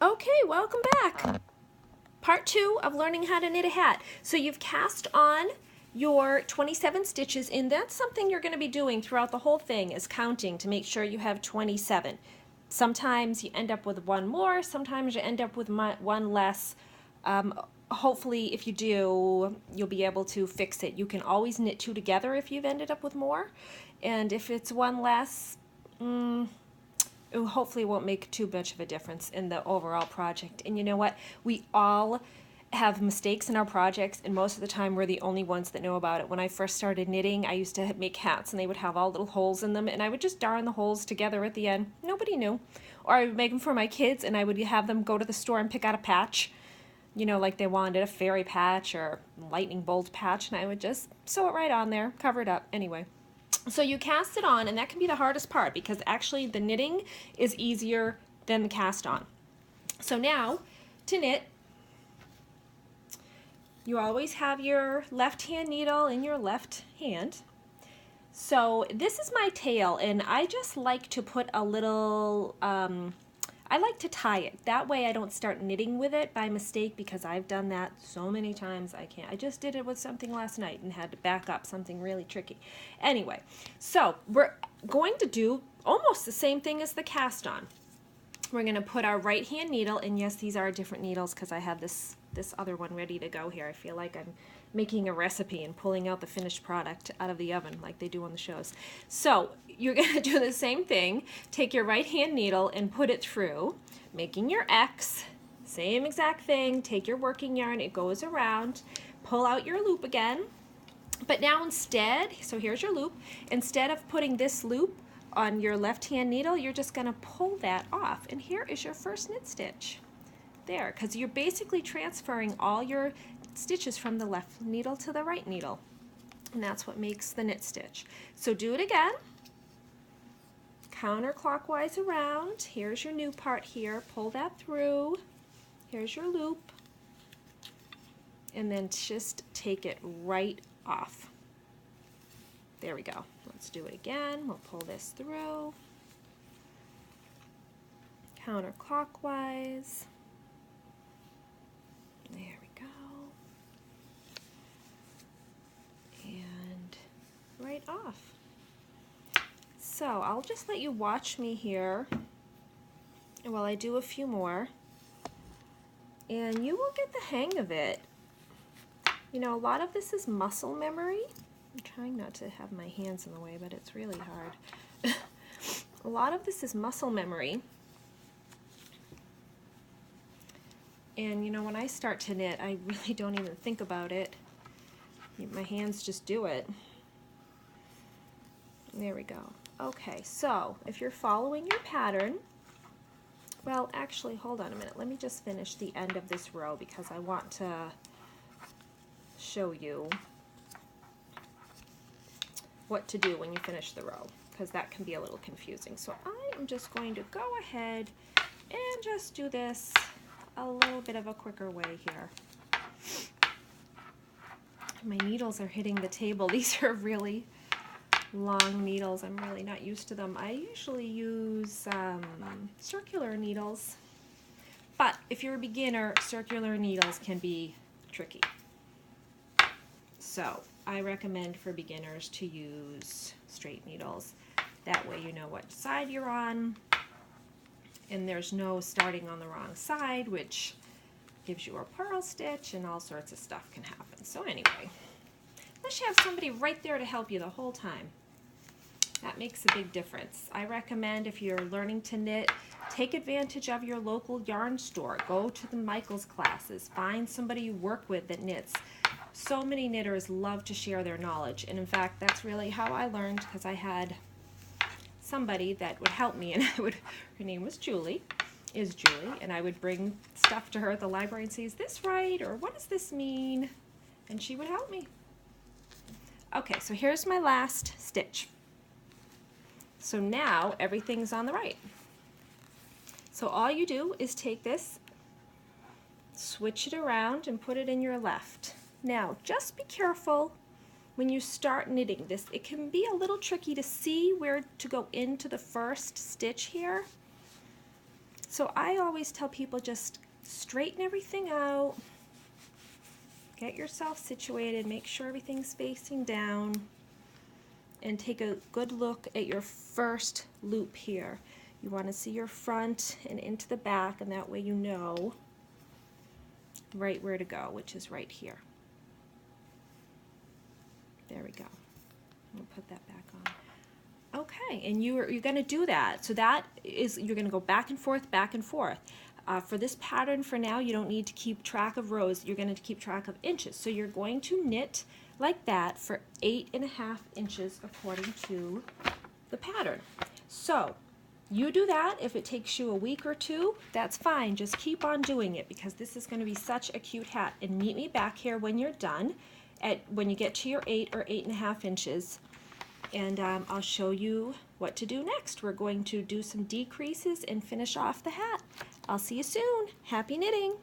Okay, welcome back. Part 2 of learning how to knit a hat. So you've cast on your 27 stitches, and that's something you're going to be doing throughout the whole thing, is counting to make sure you have 27. Sometimes you end up with one more, sometimes you end up with one less. Hopefully, if you do, you'll be able to fix it. You can always knit two together if you've ended up with more, and if it's one less, it hopefully won't make too much of a difference in the overall project. And you know what? We all have mistakes in our projects, and most of the time we're the only ones that know about it. When I first started knitting, I used to make hats and they would have all little holes in them, and I would just darn the holes together at the end. Nobody knew. Or I would make them for my kids, and I would have them go to the store and pick out a patch, you know, like they wanted a fairy patch or lightning bolt patch, and I would just sew it right on there, cover it up. Anyway, so you cast it on, and that can be the hardest part because actually the knitting is easier than the cast on. So now, to knit, you always have your left hand needle in your left hand. So this is my tail, and I just like to put a little, I like to tie it. That way I don't start knitting with it by mistake, because I've done that so many times I can't. I just did it with something last night and had to back up something really tricky. Anyway, so we're going to do almost the same thing as the cast on. We're going to put our right hand needle, and yes, these are different needles because I have this other one ready to go here. I feel like I'm making a recipe and pulling out the finished product out of the oven like they do on the shows. So you're going to do the same thing. Take your right hand needle and put it through, making your X. Same exact thing. Take your working yarn, it goes around, pull out your loop again. But now instead, so here's your loop, instead of putting this loop on your left hand needle, you're just going to pull that off, and here is your first knit stitch. There, because you're basically transferring all your stitches from the left needle to the right needle, and that's what makes the knit stitch. So do it again, counterclockwise around. Here's your new part here, pull that through, here's your loop, and then just take it right off. There we go. Let's do it again. We'll pull this through, counterclockwise. There we go. And right off. So I'll just let you watch me here while I do a few more, and you will get the hang of it. You know, a lot of this is muscle memory. I'm trying not to have my hands in the way, but it's really hard. A lot of this is muscle memory. And you know, when I start to knit, I really don't even think about it. My hands just do it. There we go. Okay, so if you're following your pattern, well, actually, hold on a minute. Let me just finish the end of this row because I want to show you what to do when you finish the row, because that can be a little confusing. So I'm just going to go ahead and just do this a little bit of a quicker way here. My needles are hitting the table. These are really long needles. I'm really not used to them. I usually use circular needles, but if you're a beginner, circular needles can be tricky. So I recommend for beginners to use straight needles. That way you know what side you're on, and there's no starting on the wrong side, which gives you a purl stitch, and all sorts of stuff can happen. So anyway, unless you have somebody right there to help you the whole time, that makes a big difference. I recommend, if you're learning to knit, take advantage of your local yarn store. Go to the Michaels classes. Find somebody you work with that knits. So many knitters love to share their knowledge, and in fact, that's really how I learned, because I had somebody that would help me, and her name was Julie, and I would bring stuff to her at the library and say, is this right, or what does this mean? And she would help me. Okay, so here's my last stitch. So now everything's on the right. So all you do is take this, switch it around, and put it in your left. Now, just be careful when you start knitting this. It can be a little tricky to see where to go into the first stitch here. So I always tell people just straighten everything out, get yourself situated, make sure everything's facing down, and take a good look at your first loop here. You want to see your front and into the back, and that way you know right where to go, which is right here. There we go. We'll put that back on. Okay, and you're going to do that. So that is, you're going to go back and forth, back and forth. For this pattern, for now, you don't need to keep track of rows. You're going to keep track of inches. So you're going to knit like that for 8.5 inches according to the pattern. So you do that. If it takes you a week or two, that's fine. Just keep on doing it because this is going to be such a cute hat. And meet me back here when you're done, when you get to your 8 or 8.5 inches. And I'll show you what to do next. We're going to do some decreases and finish off the hat. I'll see you soon. Happy knitting!